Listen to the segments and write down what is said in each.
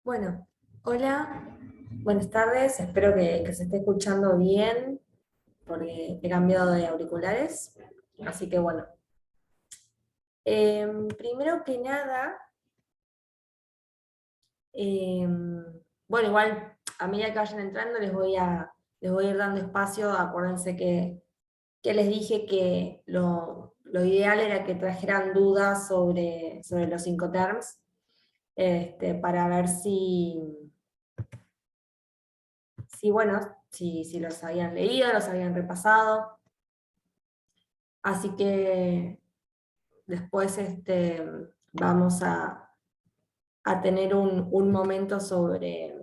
Bueno, hola, buenas tardes, espero que se esté escuchando bien porque he cambiado de auriculares, así que bueno. Primero que nada, bueno, igual a medida que vayan entrando les voy a ir dando espacio. Acuérdense que les dije que lo ideal era que trajeran dudas sobre los Incoterms, para ver si los habían leído, los habían repasado. Así que después vamos a tener un momento sobre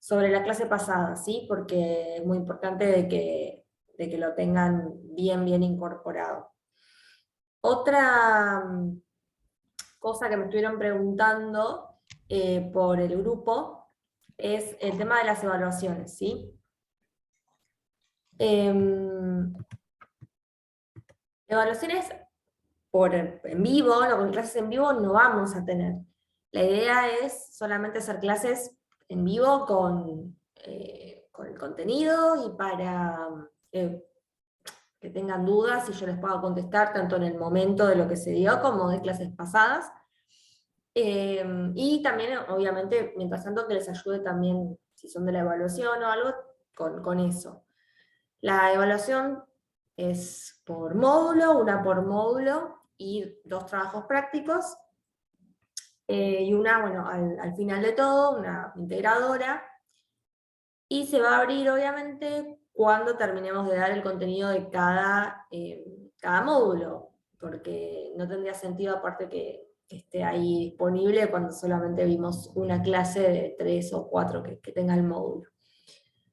la clase pasada, ¿sí? Porque es muy importante de que lo tengan bien incorporado. Otra cosa que me estuvieron preguntando por el grupo es el tema de las evaluaciones, ¿sí? Evaluaciones en vivo, no, con clases en vivo no vamos a tener. La idea es solamente hacer clases en vivo con el contenido y para que tengan dudas y yo les pueda contestar tanto en el momento de lo que se dio como de clases pasadas. Y también, obviamente, mientras tanto, que les ayude también, si son de la evaluación o algo, con eso. La evaluación es por módulo, una por módulo y 2 trabajos prácticos. Y una, bueno, al final de todo, una integradora. Y se va a abrir, obviamente, cuando terminemos de dar el contenido de cada módulo, porque no tendría sentido, aparte, que esté ahí disponible cuando solamente vimos una clase de 3 o 4 que tenga el módulo.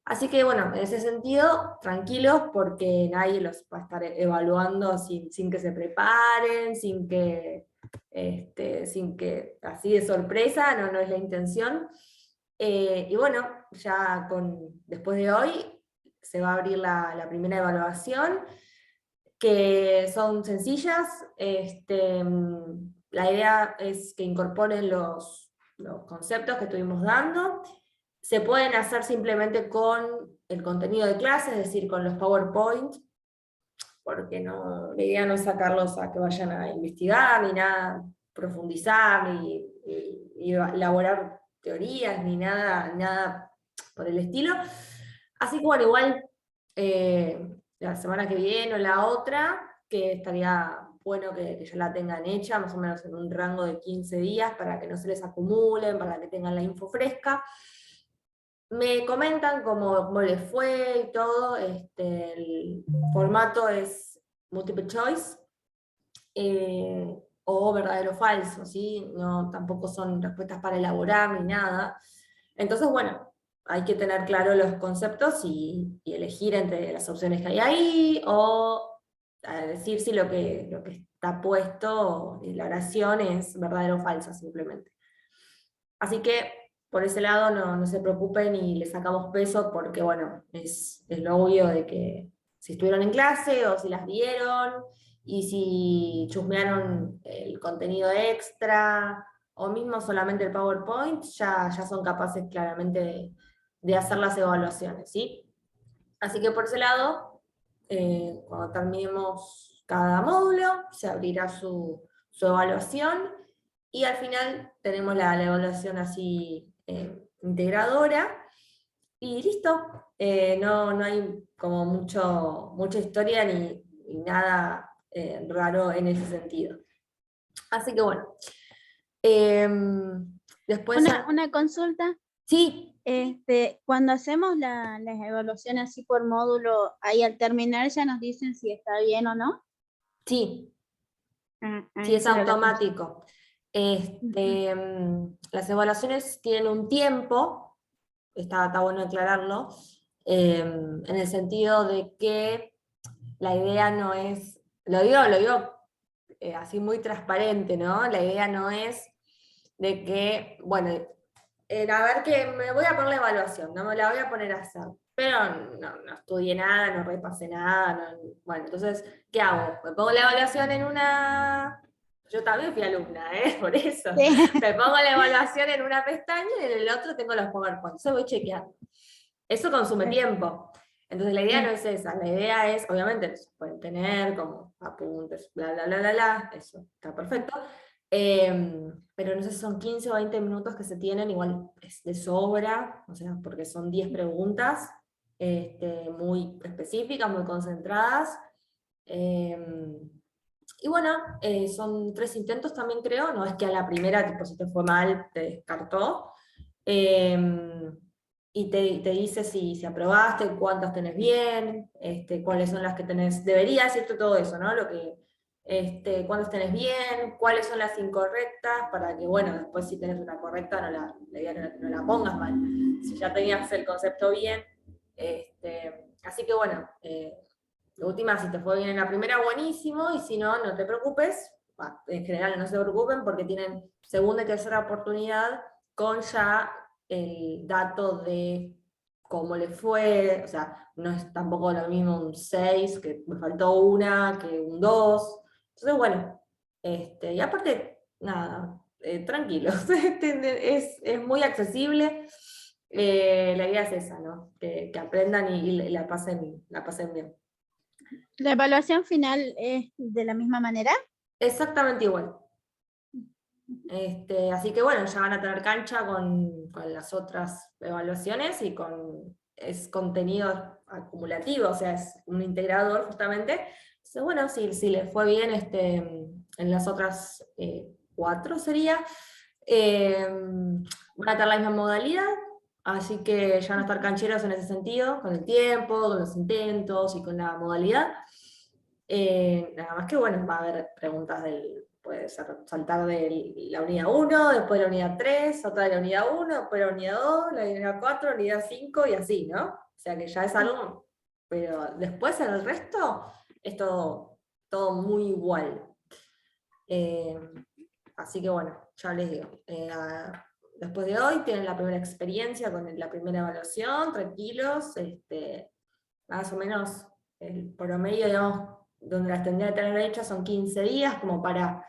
Así que bueno, en ese sentido, tranquilos porque nadie los va a estar evaluando sin que se preparen, sin que así de sorpresa, no es la intención. Y bueno, ya después de hoy se va a abrir la primera evaluación, que son sencillas. La idea es que incorporen los conceptos que estuvimos dando. Se pueden hacer simplemente con el contenido de clase, es decir, con los PowerPoint, porque la idea no es sacarlos a que vayan a investigar, ni nada, profundizar, ni elaborar teorías, ni nada por el estilo. Así que bueno, igual la semana que viene o la otra, que estaría bueno que ya la tengan hecha, más o menos en un rango de 15 días, para que no se les acumulen, para que tengan la info fresca. Me comentan cómo les fue y todo. El formato es multiple choice, o verdadero o falso, ¿sí? No, tampoco son respuestas para elaborar ni nada. Entonces, bueno, hay que tener claro los conceptos y elegir entre las opciones que hay ahí, o decir si lo que está puesto en la oración es verdadero o falso, simplemente. Así que por ese lado no se preocupen y le sacamos peso porque, bueno, es lo obvio de que si estuvieron en clase o si las vieron y si chusmearon el contenido extra o mismo solamente el PowerPoint, ya son capaces claramente de hacer las evaluaciones, ¿sí? Así que por ese lado, cuando terminemos cada módulo, se abrirá su evaluación y al final tenemos la evaluación así integradora y listo. No hay como mucha historia ni nada raro en ese sentido. Así que bueno. Después, Una consulta, sí, cuando hacemos las evaluaciones así por módulo, ahí al terminar ya nos dicen si está bien o no. sí, sí, es Esa era la consulta. automático. Ujú. Las evaluaciones tienen un tiempo, está bueno aclararlo, en el sentido de que la idea no es, lo digo así muy transparente, ¿no? La idea no es de que, bueno, a ver que me voy a poner la evaluación, no me la voy a poner a hacer, pero no estudié nada, no repasé nada, bueno, entonces, ¿qué hago? Me pongo la evaluación Yo también fui alumna, por eso. Sí. Me pongo la evaluación en una pestaña y en el otro tengo los PowerPoint. Entonces voy chequeando. Eso consume tiempo. Entonces la idea no es esa, la idea es, obviamente, pueden tener como apuntes, bla, bla, bla, bla, bla, eso está perfecto. Pero no sé si son 15 o 20 minutos que se tienen, igual es de sobra, o sea, porque son 10 preguntas muy específicas, muy concentradas. Y bueno, son 3 intentos también creo, no es que a la primera, tipo, si te fue mal, te descartó. Y te dice si aprobaste, cuántas tenés bien, cuáles son las que tenés, debería decirte todo eso, ¿no? Cuántas tenés bien, cuáles son las incorrectas, para que, bueno, después si tenés una correcta la idea no la pongas mal, si ya tenías el concepto bien. Así que bueno, de última, si te fue bien en la primera, buenísimo, y si no, no te preocupes. En general no se preocupen porque tienen segunda y tercera oportunidad con ya el dato de cómo le fue, o sea, no es tampoco lo mismo un 6, que me faltó una, que un 2. Entonces, bueno, y aparte, nada, tranquilos, es muy accesible. La idea es esa, ¿no? Que aprendan y la pasen bien. ¿La evaluación final es de la misma manera? Exactamente igual. Así que bueno, ya van a tener cancha con las otras evaluaciones y es contenido acumulativo, o sea, es un integrador justamente. Entonces, bueno, si les fue bien en las otras 4 sería, van a tener la misma modalidad, así que ya van a estar cancheros en ese sentido, con el tiempo, con los intentos y con la modalidad. Nada más que bueno, va a haber preguntas puede ser saltar de la unidad 1, después de la unidad 3, otra de la unidad 1, después de la unidad 2, la unidad 4, la unidad 5 y así, ¿no? O sea que ya es algo, pero después el resto es todo muy igual. Así que bueno, ya les digo, después de hoy tienen la primera experiencia con la primera evaluación, tranquilos, más o menos el promedio, digamos, donde las tendría que tener hechas son 15 días, como para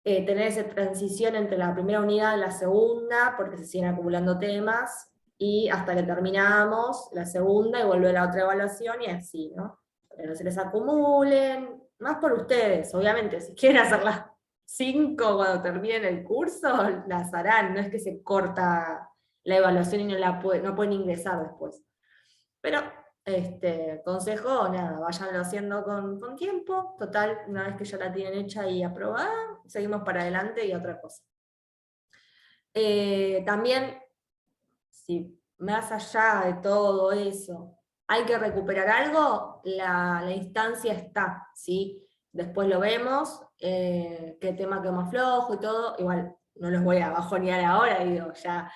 tener esa transición entre la primera unidad y la segunda, porque se siguen acumulando temas, y hasta que terminamos la segunda y vuelve la otra evaluación, y así, ¿no? Que no se les acumulen, más por ustedes, obviamente, si quieren hacer las 5 cuando terminen el curso, las harán, no es que se corta la evaluación y no pueden ingresar después. Pero, consejo, nada, váyanlo haciendo con tiempo. Total, una vez que ya la tienen hecha y aprobada, seguimos para adelante y otra cosa. También, si más allá de todo eso, hay que recuperar algo, la instancia está, ¿sí? Después lo vemos, qué tema quedó más flojo y todo, igual no los voy a bajonear ahora, digo, ya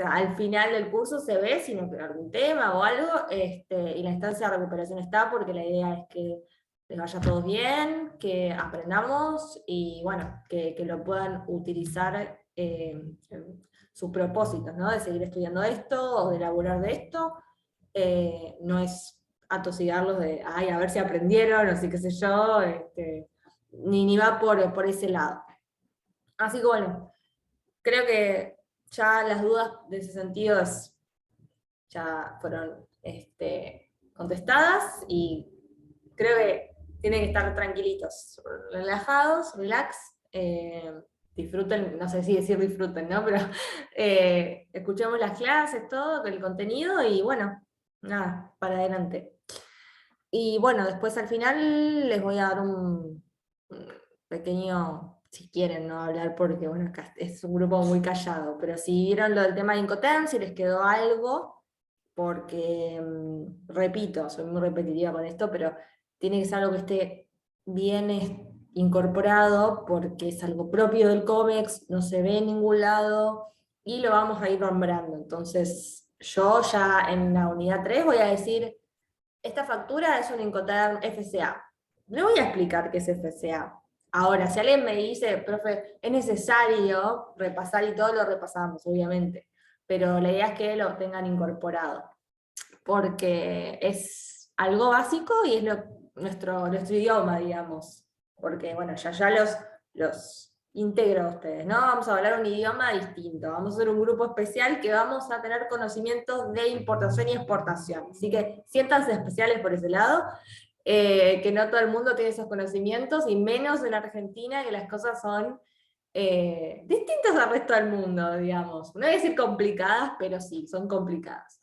al final del curso se ve si no quedó algún tema o algo, y la instancia de recuperación está porque la idea es que les vaya todos bien, que aprendamos y bueno, que lo puedan utilizar en sus propósitos, ¿no? De seguir estudiando esto o de elaborar de esto, no es atosigarlos de, ay, a ver si aprendieron, o sí, qué sé yo, ni va por ese lado. Así que bueno, creo que ya las dudas de ese sentido ya fueron contestadas y creo que tienen que estar tranquilitos, relajados, relax, disfruten, no sé si decir disfruten, ¿no? Pero escuchemos las clases, todo, el contenido y bueno, nada, para adelante. Y bueno, después al final les voy a dar un pequeño, si quieren no hablar porque bueno, acá es un grupo muy callado, pero si vieron lo del tema de Incoterm, si les quedó algo, porque, repito, soy muy repetitiva con esto, pero tiene que ser algo que esté bien incorporado, porque es algo propio del COMEX, no se ve en ningún lado, y lo vamos a ir nombrando. Entonces, yo ya en la unidad 3 voy a decir, esta factura es un Incoterm FCA. Le voy a explicar qué es FCA. Ahora, si alguien me dice, profe, es necesario repasar y todo, lo repasamos, obviamente. Pero la idea es que lo tengan incorporado, porque es algo básico y es nuestro idioma, digamos. Porque, bueno, ya los los integro a ustedes, ¿no? Vamos a hablar un idioma distinto, vamos a ser un grupo especial que vamos a tener conocimientos de importación y exportación. Así que siéntanse especiales por ese lado, que no todo el mundo tiene esos conocimientos, y menos en Argentina, que las cosas son distintas al resto del mundo, digamos. No voy a decir complicadas, pero sí, son complicadas.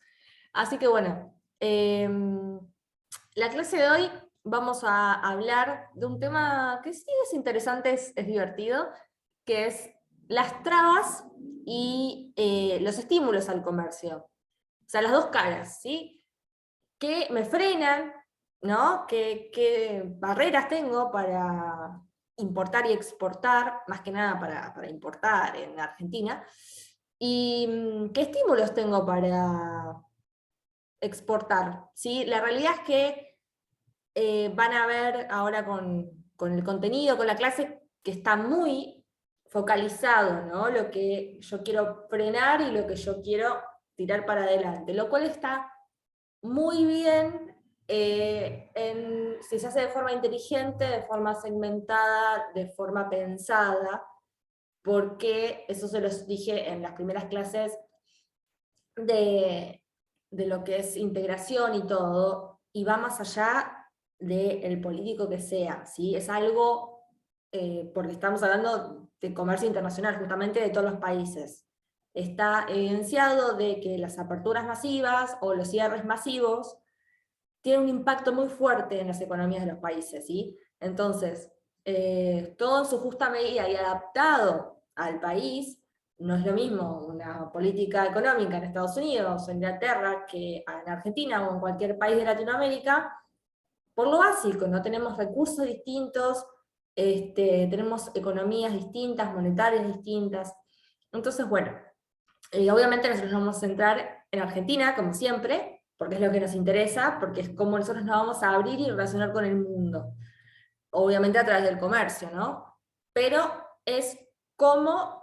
Así que bueno, la clase de hoy vamos a hablar de un tema que sí es interesante, es divertido, que es las trabas y los estímulos al comercio. O sea, las dos caras, ¿sí? ¿Qué me frenan? ¿No? ¿Qué barreras tengo para importar y exportar? Más que nada para importar en Argentina. ¿Y qué estímulos tengo para exportar? ¿Sí? La realidad es que van a ver ahora con el contenido, con la clase, que está muy focalizado, ¿no? Lo que yo quiero frenar y lo que yo quiero tirar para adelante, lo cual está muy bien si se hace de forma inteligente, de forma segmentada, de forma pensada, porque eso se los dije en las primeras clases de, de lo que es integración y todo, y va más allá del político que sea, ¿sí? Es algo, porque estamos hablando de comercio internacional, justamente de todos los países. Está evidenciado de que las aperturas masivas o los cierres masivos tienen un impacto muy fuerte en las economías de los países, ¿sí? Entonces, todo en su justa medida y adaptado al país. No es lo mismo una política económica en Estados Unidos o en Inglaterra que en Argentina o en cualquier país de Latinoamérica, por lo básico, no tenemos recursos distintos, tenemos economías distintas, monetarias distintas. Entonces, bueno, obviamente nosotros nos vamos a centrar en Argentina, como siempre, porque es lo que nos interesa, porque es como nosotros nos vamos a abrir y relacionar con el mundo. Obviamente a través del comercio, ¿no? Pero es como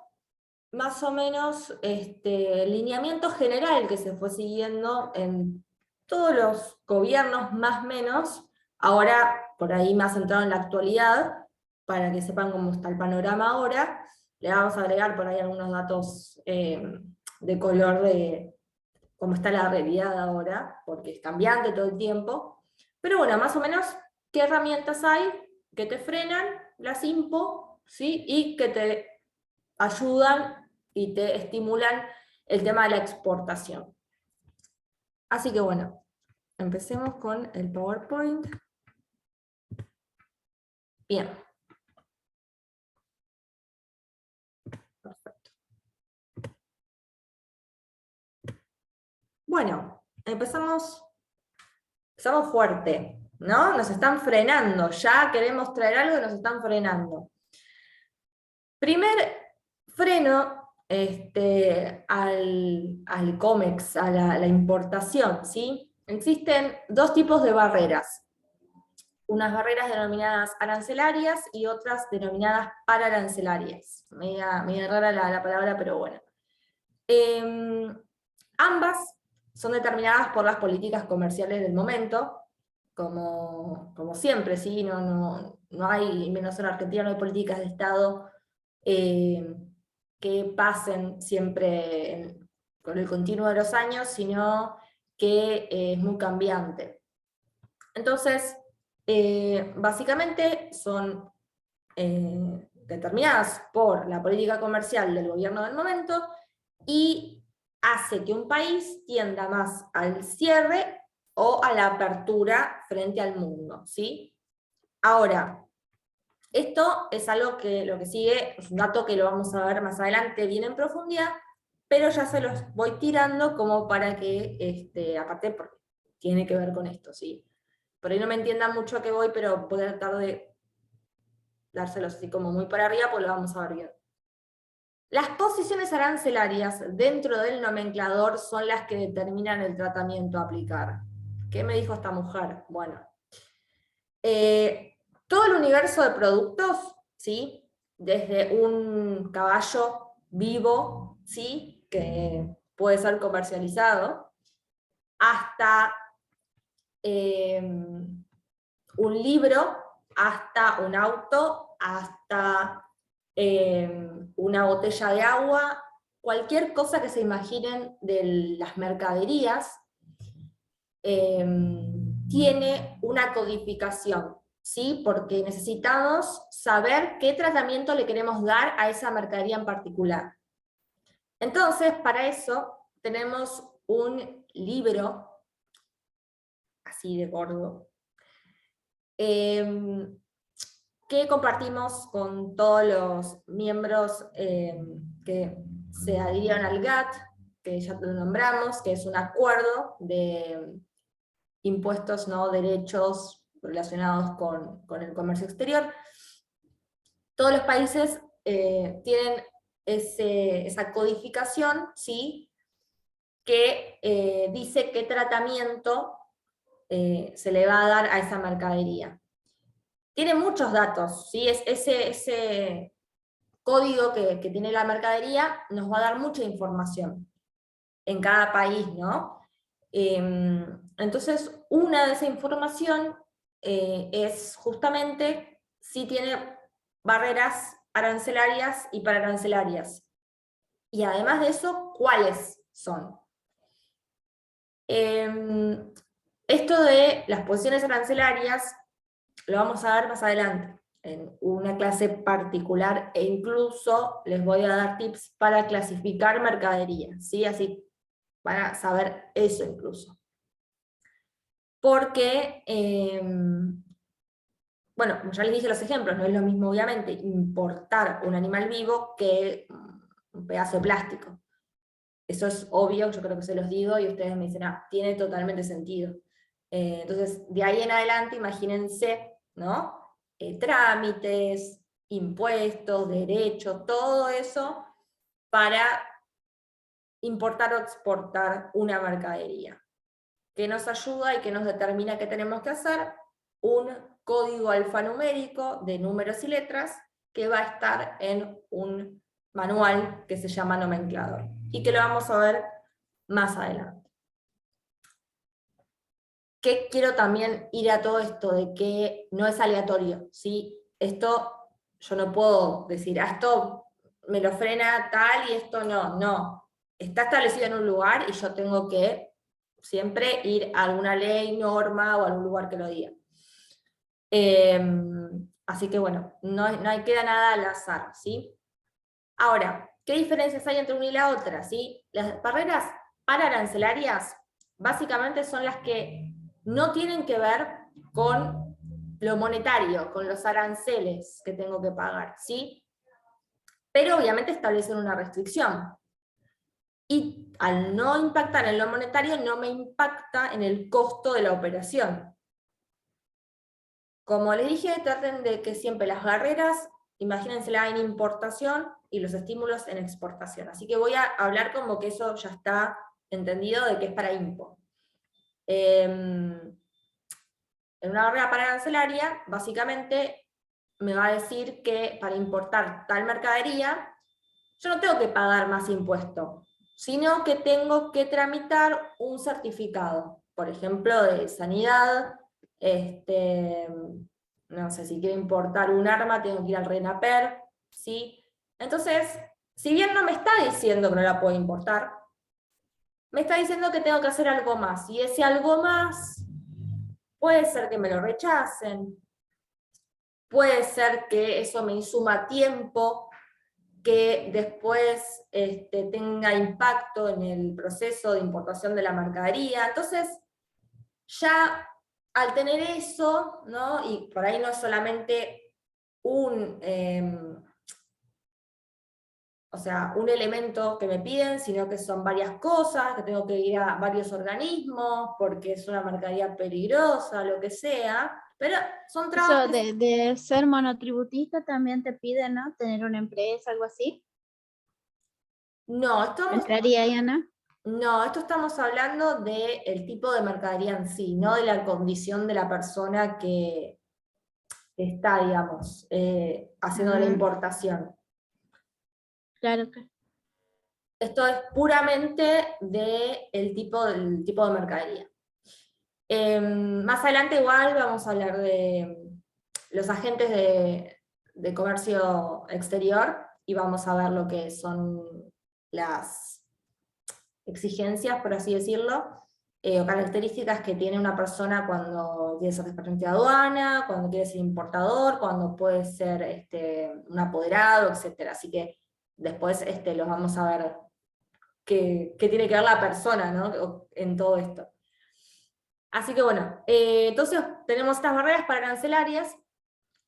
más o menos el lineamiento general que se fue siguiendo en todos los gobiernos, más o menos, ahora por ahí más centrado en la actualidad, para que sepan cómo está el panorama ahora. Le vamos a agregar por ahí algunos datos de color de cómo está la realidad ahora, porque es cambiante todo el tiempo. Pero bueno, más o menos, ¿qué herramientas hay que te frenan las IMPO, ¿sí? Y que te ayudan y te estimulan el tema de la exportación? Así que bueno, empecemos con el PowerPoint. Bien. Perfecto. Bueno, empezamos fuerte, ¿no? Nos están frenando, ya queremos traer algo y nos están frenando. Primer freno al COMEX, a la importación, ¿sí? Existen dos tipos de barreras. Unas barreras denominadas arancelarias y otras denominadas pararancelarias. Media rara la palabra, pero bueno. Ambas son determinadas por las políticas comerciales del momento, como siempre, ¿sí? No hay, menos en Argentina, no hay políticas de Estado que pasen siempre con el continuo de los años, sino que es muy cambiante. Entonces, básicamente son determinadas por la política comercial del gobierno del momento, y hace que un país tienda más al cierre o a la apertura frente al mundo, ¿sí? Ahora, esto es algo que lo que sigue, es un dato que lo vamos a ver más adelante bien en profundidad, pero ya se los voy tirando como para que, aparte porque tiene que ver con esto, ¿sí? Por ahí no me entiendan mucho a qué voy, pero voy a tratar de dárselos así como muy para arriba, pues lo vamos a ver bien. Las posiciones arancelarias dentro del nomenclador son las que determinan el tratamiento a aplicar. ¿Qué me dijo esta mujer? Bueno, todo el universo de productos, ¿sí? Desde un caballo vivo, ¿sí? Que puede ser comercializado, hasta un libro, hasta un auto, hasta una botella de agua, cualquier cosa que se imaginen de las mercaderías, tiene una codificación, ¿sí? Porque necesitamos saber qué tratamiento le queremos dar a esa mercadería en particular. Entonces, para eso tenemos un libro, así de gordo, que compartimos con todos los miembros que se adhirieron al GATT, que ya lo nombramos, que es un acuerdo de impuestos, ¿no? Derechos relacionados con el comercio exterior. Todos los países tienen esa codificación, ¿sí? Que dice qué tratamiento se le va a dar a esa mercadería. Tiene muchos datos, ¿sí? Ese código que tiene la mercadería nos va a dar mucha información en cada país, ¿no? Entonces, una de esa información es justamente si tiene barreras arancelarias y paraarancelarias. Y además de eso, ¿cuáles son? Esto de las posiciones arancelarias lo vamos a ver más adelante, en una clase particular, e incluso les voy a dar tips para clasificar mercadería, ¿sí? Así van a saber eso incluso. Porque, bueno, como ya les dije los ejemplos, no es lo mismo obviamente importar un animal vivo que un pedazo de plástico. Eso es obvio, yo creo que se los digo, y ustedes me dicen, ah, tiene totalmente sentido. Entonces, de ahí en adelante, imagínense, ¿no? Trámites, impuestos, derechos, todo eso para importar o exportar una mercadería, que nos ayuda y que nos determina qué tenemos que hacer, un código alfanumérico de números y letras que va a estar en un manual que se llama nomenclador, y que lo vamos a ver más adelante. Que quiero también ir a todo esto de que no es aleatorio, ¿sí? Esto yo no puedo decir, ah, esto me lo frena tal y esto no, no. Está establecido en un lugar y yo tengo que siempre ir a alguna ley, norma o a algún lugar que lo diga. Así que bueno, no hay queda nada al azar, ¿sí? Ahora, ¿qué diferencias hay entre una y la otra? ¿Sí? Las barreras pararancelarias básicamente son las que no tienen que ver con lo monetario, con los aranceles que tengo que pagar, ¿sí? Pero obviamente establecen una restricción. Y al no impactar en lo monetario, no me impacta en el costo de la operación. Como les dije, traten de que siempre las barreras, imagínensela en importación y los estímulos en exportación. Así que voy a hablar como que eso ya está entendido de que es para impo. En una barrera paraarancelaria, básicamente me va a decir que para importar tal mercadería, yo no tengo que pagar más impuesto, sino que tengo que tramitar un certificado, por ejemplo, de sanidad, no sé, si quiero importar un arma, tengo que ir al RENAPER, ¿sí? Entonces, si bien no me está diciendo que no la puedo importar, me está diciendo que tengo que hacer algo más, y ese algo más puede ser que me lo rechacen, puede ser que eso me insuma tiempo, que después tenga impacto en el proceso de importación de la mercadería. Entonces, ya al tener eso, ¿no? Y por ahí no es solamente un elemento que me piden, sino que son varias cosas, que tengo que ir a varios organismos, porque es una mercadería peligrosa, lo que sea, pero son trabajos... Eso de ser monotributista también te piden, ¿no? Tener una empresa, algo así. No, ¿Entraría ahí, Ana? no, esto estamos hablando del tipo de mercadería en sí, no de la condición de la persona que está, digamos, haciendo la importación. Claro, claro. Esto es puramente del tipo de mercadería. Más adelante igual vamos a hablar de los agentes de comercio exterior y vamos a ver lo que son las exigencias, por así decirlo, o características que tiene una persona cuando quiere ser despachante de aduana, cuando quiere ser importador, cuando puede ser un apoderado, etc. Así que después los vamos a ver qué tiene que ver la persona, ¿no? En todo esto. Así que bueno, entonces tenemos estas barreras arancelarias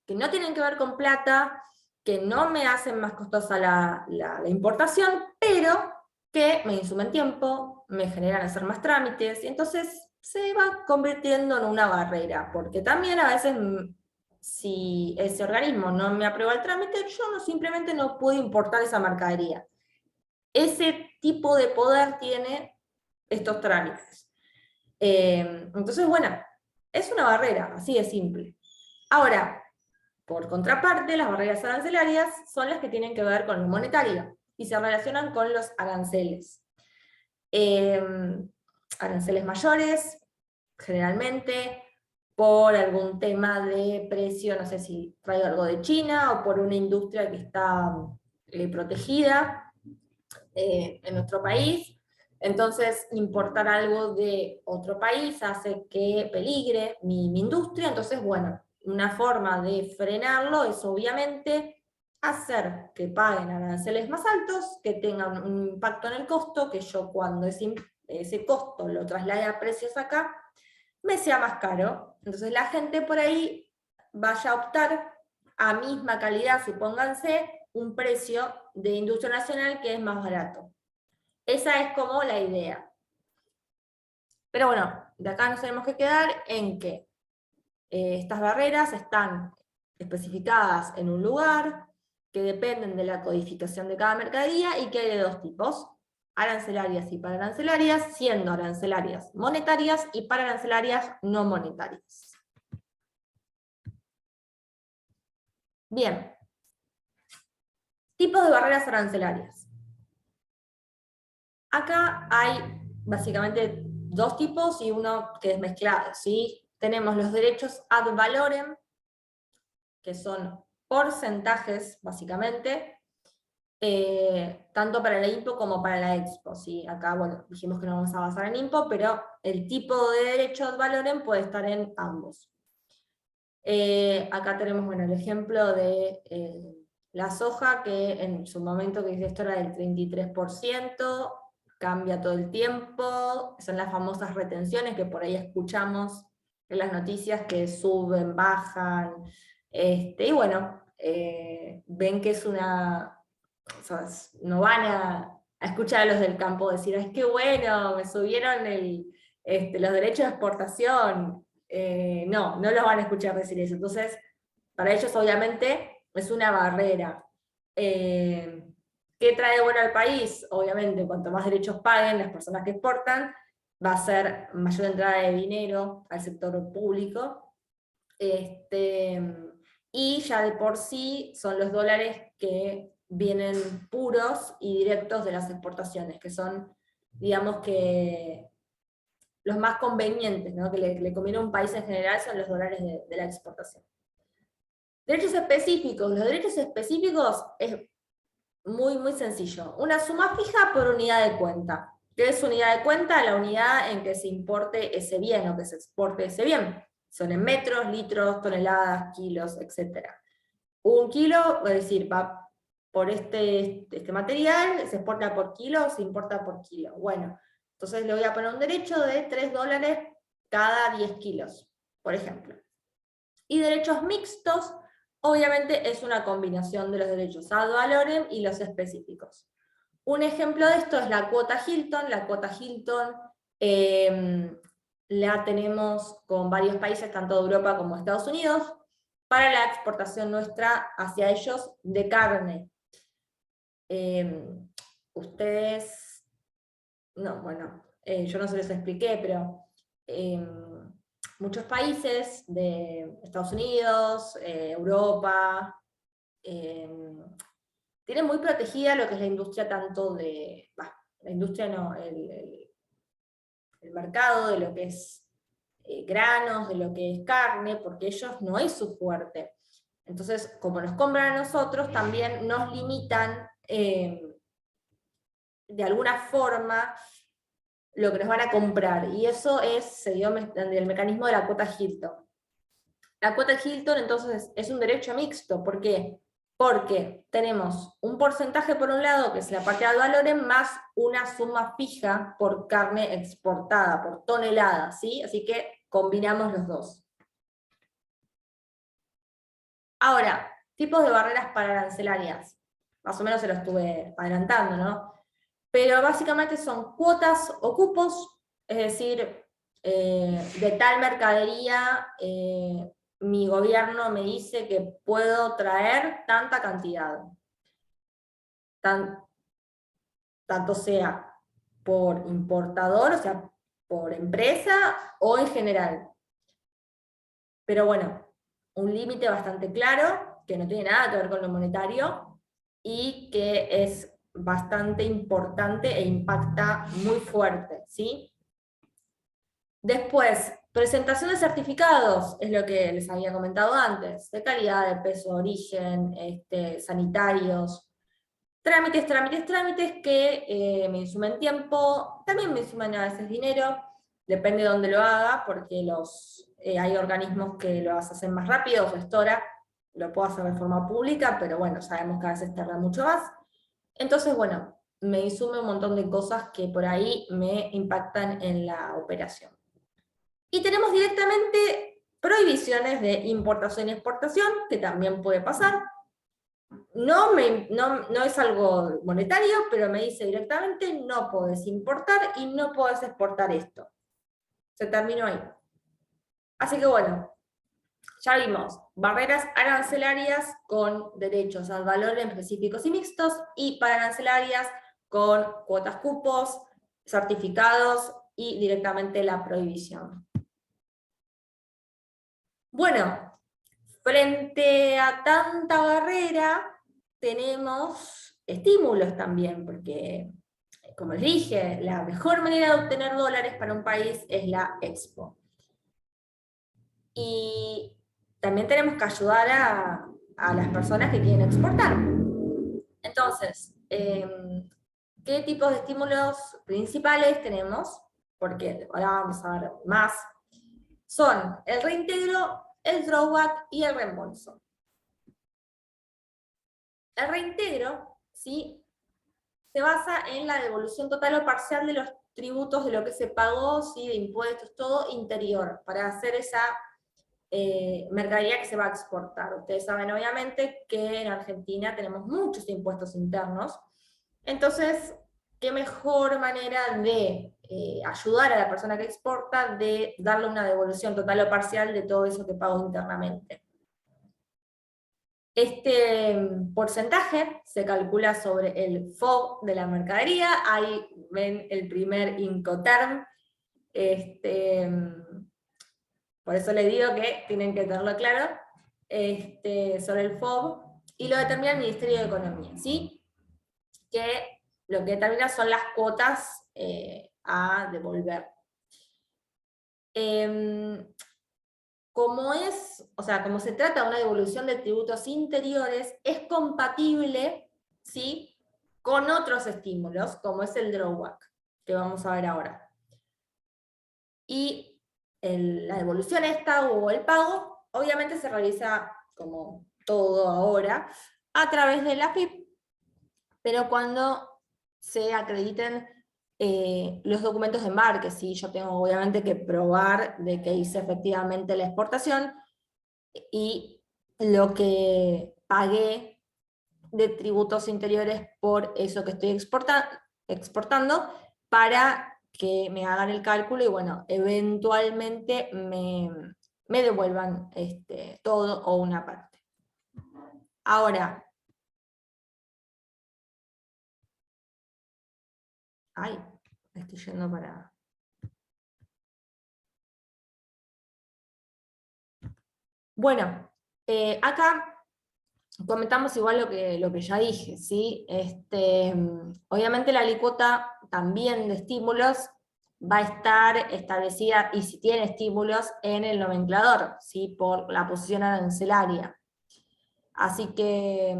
que no tienen que ver con plata, que no me hacen más costosa la importación, pero que me insumen tiempo, me generan hacer más trámites, y entonces se va convirtiendo en una barrera, porque también a veces si ese organismo no me aprueba el trámite, yo simplemente no puedo importar esa mercadería. Ese tipo de poder tiene estos trámites. Entonces, bueno, es una barrera, así de simple. Ahora, por contraparte, las barreras arancelarias son las que tienen que ver con lo monetario y se relacionan con los aranceles. Aranceles mayores, generalmente, por algún tema de precio, no sé si traigo algo de China, o por una industria que está protegida en nuestro país. Entonces, importar algo de otro país hace que peligre mi industria. Entonces, bueno, una forma de frenarlo es obviamente hacer que paguen aranceles más altos, que tengan un impacto en el costo, que yo cuando ese costo lo traslade a precios acá, me sea más caro. Entonces la gente por ahí vaya a optar a misma calidad, supónganse, un precio de industria nacional que es más barato. Esa es como la idea. Pero bueno, de acá nos tenemos que quedar en que estas barreras están especificadas en un lugar, que dependen de la codificación de cada mercadería y que hay de dos tipos, arancelarias y pararancelarias, siendo arancelarias monetarias y pararancelarias no monetarias. Bien, tipos de barreras arancelarias. Acá hay básicamente dos tipos y uno que es mezclado, ¿sí? Tenemos los derechos ad valorem, que son porcentajes, básicamente, tanto para la IMPO como para la EXPO, ¿sí? Acá, bueno, dijimos que no vamos a basar en IMPO, pero el tipo de derecho ad valorem puede estar en ambos. Acá tenemos, bueno, el ejemplo de la soja, que en su momento que dice esto era del 33%, cambia todo el tiempo, son las famosas retenciones que por ahí escuchamos en las noticias que suben, bajan, y bueno, ven que es una, o sea, no van a escuchar a los del campo decir, es que bueno, me subieron los derechos de exportación. No los van a escuchar decir eso. Entonces, para ellos obviamente es una barrera. ¿Qué trae bueno al país? Obviamente, cuanto más derechos paguen las personas que exportan, va a ser mayor entrada de dinero al sector público. Y ya de por sí son los dólares que vienen puros y directos de las exportaciones, que son, digamos que, los más convenientes, ¿no? Que le conviene a un país en general son los dólares de la exportación. Derechos específicos. Los derechos específicos es muy, muy sencillo. Una suma fija por unidad de cuenta. ¿Qué es unidad de cuenta? La unidad en que se importe ese bien o que se exporte ese bien. Son en metros, litros, toneladas, kilos, etc. Un kilo, es decir, va por este material, se exporta por kilo, se importa por kilo. Bueno, entonces le voy a poner un derecho de $3 cada 10 kilos, por ejemplo. Y derechos mixtos, obviamente es una combinación de los derechos ad valorem y los específicos. Un ejemplo de esto es la cuota Hilton. La cuota Hilton la tenemos con varios países, tanto de Europa como de Estados Unidos, para la exportación nuestra hacia ellos de carne. Ustedes, no, bueno, yo no se los expliqué, pero muchos países de Estados Unidos, Europa, tienen muy protegida lo que es la industria tanto de, la industria no, el mercado de lo que es granos, de lo que es carne, porque ellos no es su fuerte. Entonces, como nos compran a nosotros, también nos limitan de alguna forma lo que nos van a comprar, y eso se dio el mecanismo de la cuota Hilton. La cuota Hilton entonces es un derecho mixto. ¿Por qué? Porque tenemos un porcentaje por un lado, que es la parte de valores, más una suma fija por carne exportada, por tonelada, ¿sí? Así que combinamos los dos. Ahora, tipos de barreras pararancelarias. Más o menos se lo estuve adelantando, ¿no? Pero básicamente son cuotas o cupos, es decir, de tal mercadería, mi gobierno me dice que puedo traer tanta cantidad. Tanto sea por importador, o sea, por empresa o en general. Pero bueno, un límite bastante claro, que no tiene nada que ver con lo monetario, y que es bastante importante e impacta muy fuerte, ¿sí? Después, presentación de certificados, es lo que les había comentado antes, de calidad, de peso, origen, sanitarios, trámites que me insumen tiempo, también me insumen a veces dinero, depende de dónde lo haga, porque hay organismos que lo hacen más rápido, gestora, lo puedo hacer de forma pública, pero bueno, sabemos que a veces tarda mucho más. Entonces, bueno, me insume un montón de cosas que por ahí me impactan en la operación. Y tenemos directamente prohibiciones de importación y exportación, que también puede pasar. No es algo monetario, pero me dice directamente, no podés importar y no podés exportar esto. Se terminó ahí. Así que bueno, ya vimos, barreras arancelarias con derechos al valor en específicos y mixtos, y pararancelarias con cuotas cupos, certificados y directamente la prohibición. Bueno, frente a tanta barrera, tenemos estímulos también, porque, como les dije, la mejor manera de obtener dólares para un país es la Expo. Y también tenemos que ayudar a las personas que quieren exportar. Entonces, ¿qué tipos de estímulos principales tenemos? Porque ahora vamos a ver más. Son el reintegro, el drawback y el reembolso. El reintegro, ¿sí?, se basa en la devolución total o parcial de los tributos de lo que se pagó, ¿sí?, de impuestos, todo interior, para hacer esa mercadería que se va a exportar. Ustedes saben obviamente que en Argentina tenemos muchos impuestos internos, entonces, ¿qué mejor manera de ayudar a la persona que exporta de darle una devolución total o parcial de todo eso que pagó internamente? Este porcentaje se calcula sobre el FOB de la mercadería. Ahí ven el primer Incoterm. Por eso les digo que tienen que tenerlo claro, sobre el FOB, y lo determina el Ministerio de Economía, ¿sí? Que lo que determina son las cuotas a devolver. Como se trata de una devolución de tributos interiores, es compatible, ¿sí?, con otros estímulos, como es el drawback, que vamos a ver ahora. Y la devolución esta, o el pago, obviamente se realiza, como todo ahora, a través de la AFIP, pero cuando se acrediten los documentos de embarque, ¿sí? Yo tengo obviamente que probar de que hice efectivamente la exportación, y lo que pagué de tributos interiores por eso que estoy exportando, para que me hagan el cálculo y bueno, eventualmente me devuelvan todo o una parte. Ahora, estoy yendo para... Bueno, acá comentamos igual lo que ya dije, ¿sí? Obviamente la alícuota también de estímulos va a estar establecida, y si tiene estímulos, en el nomenclador, ¿sí?, por la posición arancelaria. Así que,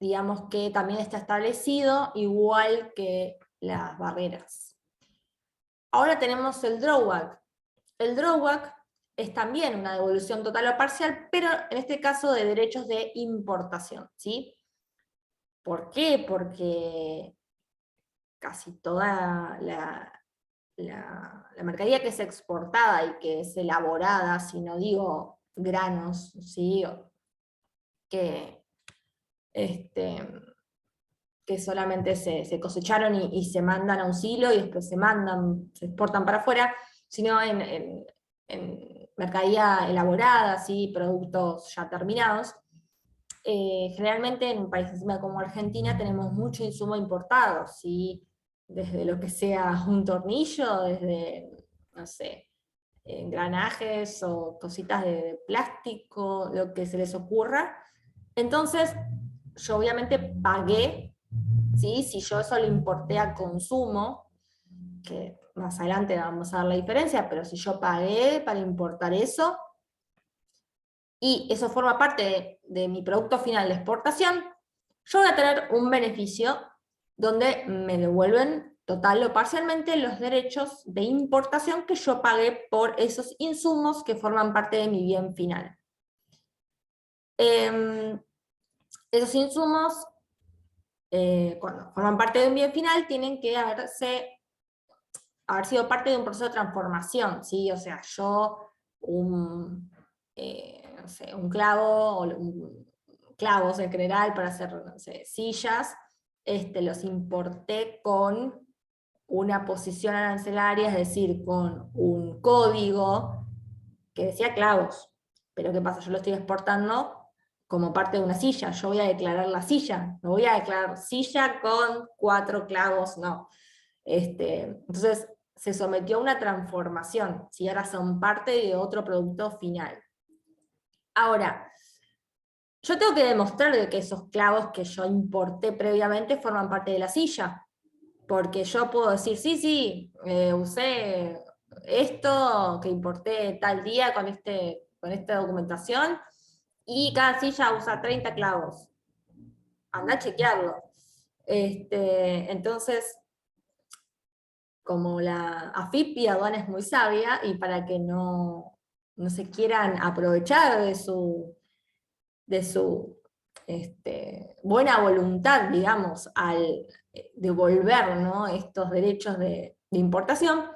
digamos que también está establecido, igual que las barreras. Ahora tenemos el drawback. El drawback es también una devolución total o parcial, pero en este caso de derechos de importación, ¿sí? ¿Por qué? Porque casi toda la mercadería que es exportada y que es elaborada, si no digo granos, ¿sí? que, que solamente se cosecharon y se mandan a un silo y después se exportan para afuera, sino en mercadería elaborada, ¿sí? Productos ya terminados. Generalmente en países como Argentina tenemos mucho insumo importado, ¿sí? Desde lo que sea un tornillo, desde, no sé, engranajes o cositas de plástico, lo que se les ocurra. Entonces, yo obviamente pagué, ¿sí? Si yo eso lo importé a consumo, que más adelante vamos a ver la diferencia, pero si yo pagué para importar eso, y eso forma parte de mi producto final de exportación, yo voy a tener un beneficio donde me devuelven total o parcialmente los derechos de importación que yo pagué por esos insumos que forman parte de mi bien final. Esos insumos, cuando forman parte de un bien final, tienen que haber sido parte de un proceso de transformación, ¿sí? O sea, yo no sé, un clavo, o clavos en general para hacer, no sé, sillas, los importé con una posición arancelaria, es decir, con un código que decía clavos. Pero ¿qué pasa? Yo lo estoy exportando como parte de una silla. Yo voy a declarar la silla, no voy a declarar silla con 4 clavos, no. Entonces se sometió a una transformación, ¿sí? Ahora son parte de otro producto final. Ahora, yo tengo que demostrar de que esos clavos que yo importé previamente forman parte de la silla, porque yo puedo decir, sí, usé esto que importé tal día con esta documentación, y cada silla usa 30 clavos. Anda a chequearlo. Entonces, como la AFIP y aduana es muy sabia, y para que no se quieran aprovechar de su buena voluntad, digamos, al devolver, ¿no?, estos derechos de importación,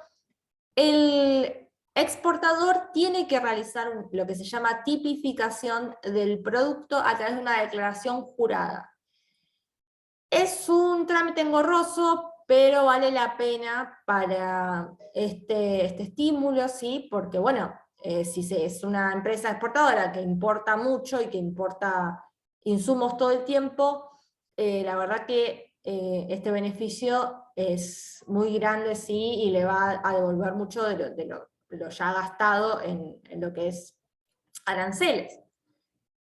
el exportador tiene que realizar lo que se llama tipificación del producto a través de una declaración jurada. Es un trámite engorroso, pero vale la pena para este estímulo, ¿sí? Porque, bueno, si es una empresa exportadora que importa mucho y que importa insumos todo el tiempo, la verdad que este beneficio es muy grande, sí, y le va a devolver mucho de lo ya gastado en lo que es aranceles.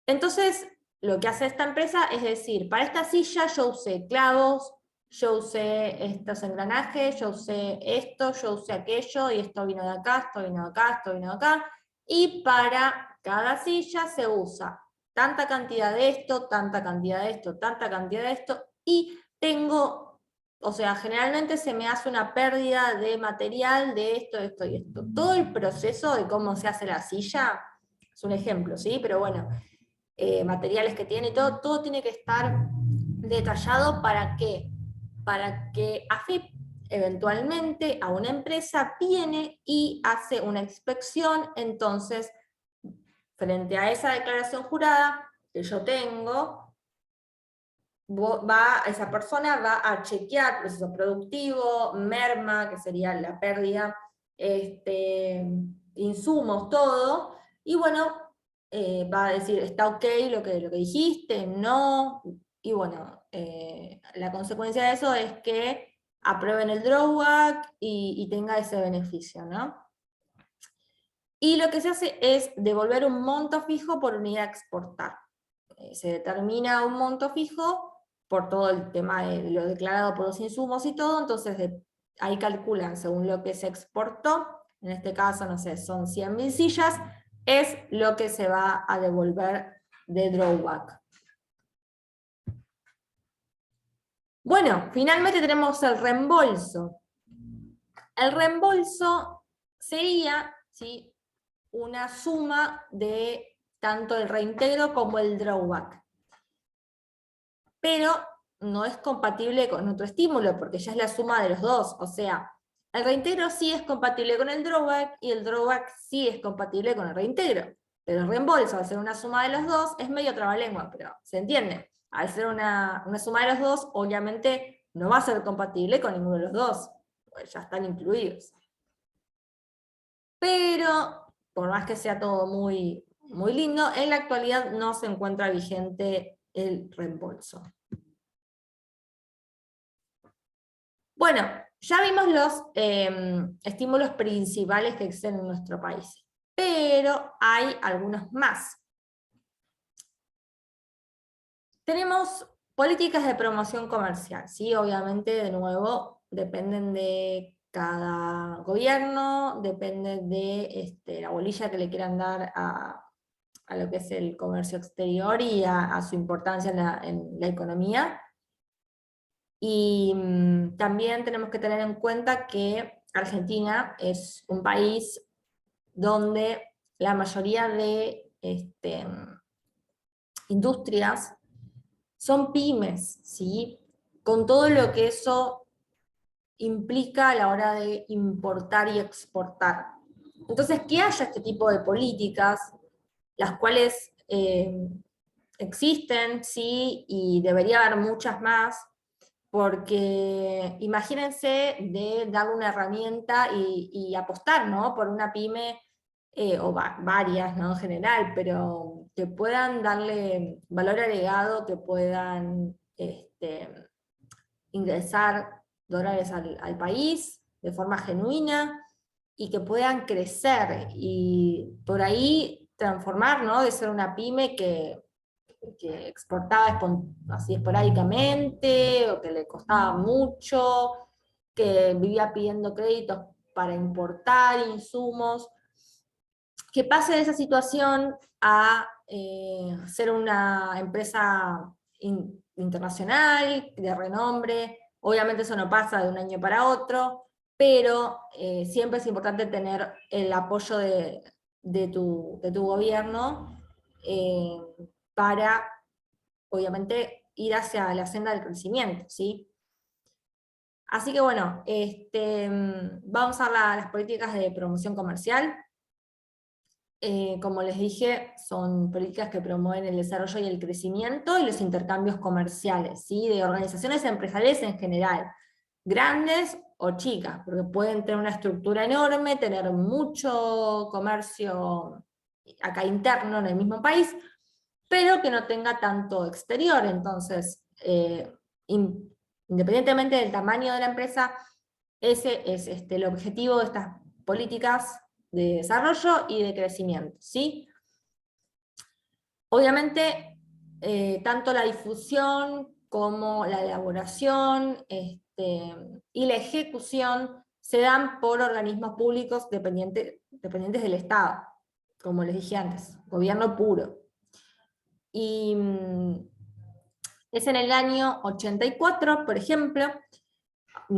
Entonces, lo que hace esta empresa es decir, para esta silla yo usé clavos, yo usé estos engranajes, yo usé esto, yo usé aquello, y esto vino de acá, esto vino de acá, esto vino de acá, y para cada silla se usa tanta cantidad de esto, tanta cantidad de esto, tanta cantidad de esto, y tengo, o sea, generalmente se me hace una pérdida de material de esto, esto y esto. Todo el proceso de cómo se hace la silla es un ejemplo, ¿sí? Pero bueno, materiales que tiene, todo tiene que estar detallado para que AFIP eventualmente a una empresa viene y hace una inspección. Entonces, frente a esa declaración jurada que yo tengo, esa persona va a chequear proceso productivo, merma, que sería la pérdida, insumos, todo, y bueno, va a decir, está ok lo que dijiste, no, y bueno, la consecuencia de eso es que aprueben el drawback y tenga ese beneficio, ¿no? Y lo que se hace es devolver un monto fijo por unidad a exportar. Se determina un monto fijo por todo el tema de lo declarado por los insumos y todo, entonces ahí calculan según lo que se exportó, en este caso, no sé, son 100.000 sillas, es lo que se va a devolver de drawback. Bueno, finalmente tenemos el reembolso. El reembolso sería, ¿sí?, una suma de tanto el reintegro como el drawback. Pero no es compatible con otro estímulo, porque ya es la suma de los dos. O sea, el reintegro sí es compatible con el drawback, y el drawback sí es compatible con el reintegro. Pero el reembolso, al ser una suma de los dos, es medio trabalengua, pero ¿se entiende? Al ser una suma de los dos, obviamente no va a ser compatible con ninguno de los dos, pues ya están incluidos. Pero, por más que sea todo muy, muy lindo, en la actualidad no se encuentra vigente el reembolso. Bueno, ya vimos los estímulos principales que existen en nuestro país, pero hay algunos más. Tenemos políticas de promoción comercial, ¿sí? Obviamente, de nuevo, dependen de cada gobierno, depende de la bolilla que le quieran dar a lo que es el comercio exterior y a su importancia en la economía. Y también tenemos que tener en cuenta que Argentina es un país donde la mayoría de industrias son pymes, ¿sí? Con todo lo que eso implica a la hora de importar y exportar. Entonces, que haya este tipo de políticas, las cuales existen, sí, y debería haber muchas más, porque imagínense de darle una herramienta y apostar, ¿no?, por una pyme, o varias, ¿no?, en general, pero que puedan darle valor agregado, que puedan ingresar dólares al país de forma genuina, y que puedan crecer, y por ahí transformar, ¿no?, de ser una pyme que exportaba así esporádicamente, o que le costaba mucho, que vivía pidiendo créditos para importar insumos, que pase de esa situación a ser una empresa internacional, de renombre. Obviamente eso no pasa de un año para otro, pero siempre es importante tener el apoyo de tu gobierno, para, obviamente, ir hacia la senda del crecimiento, ¿sí? Así que bueno, vamos a las políticas de promoción comercial. Como les dije, son políticas que promueven el desarrollo y el crecimiento y los intercambios comerciales, ¿sí?, de organizaciones empresariales en general, grandes o chicas, porque pueden tener una estructura enorme, tener mucho comercio acá interno en el mismo país, pero que no tenga tanto exterior. Entonces, independientemente del tamaño de la empresa, ese es el objetivo de estas políticas de desarrollo y de crecimiento, ¿sí? Obviamente, tanto la difusión como la elaboración y la ejecución se dan por organismos públicos dependientes del Estado, como les dije antes, gobierno puro. Y es en el año 84, por ejemplo,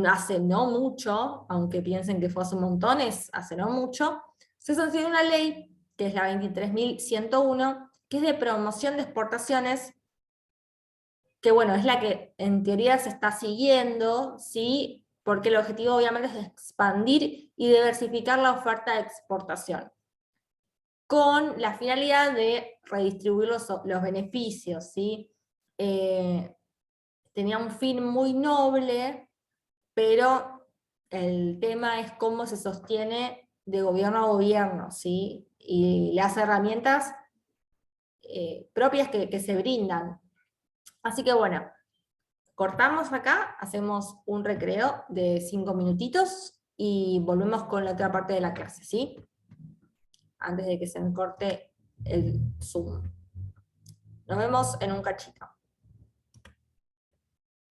hace no mucho, aunque piensen que fue hace un montón, hace no mucho, se sancionó una ley, que es la 23.101, que es de promoción de exportaciones, que bueno, es la que en teoría se está siguiendo, ¿sí?, porque el objetivo obviamente es expandir y diversificar la oferta de exportación, con la finalidad de redistribuir los beneficios, ¿sí? Tenía un fin muy noble, pero el tema es cómo se sostiene de gobierno a gobierno, ¿sí? Y las herramientas propias que se brindan. Así que bueno, cortamos acá, hacemos un recreo de 5 minutitos y volvemos con la otra parte de la clase, ¿sí? Antes de que se me corte el Zoom. Nos vemos en un cachito.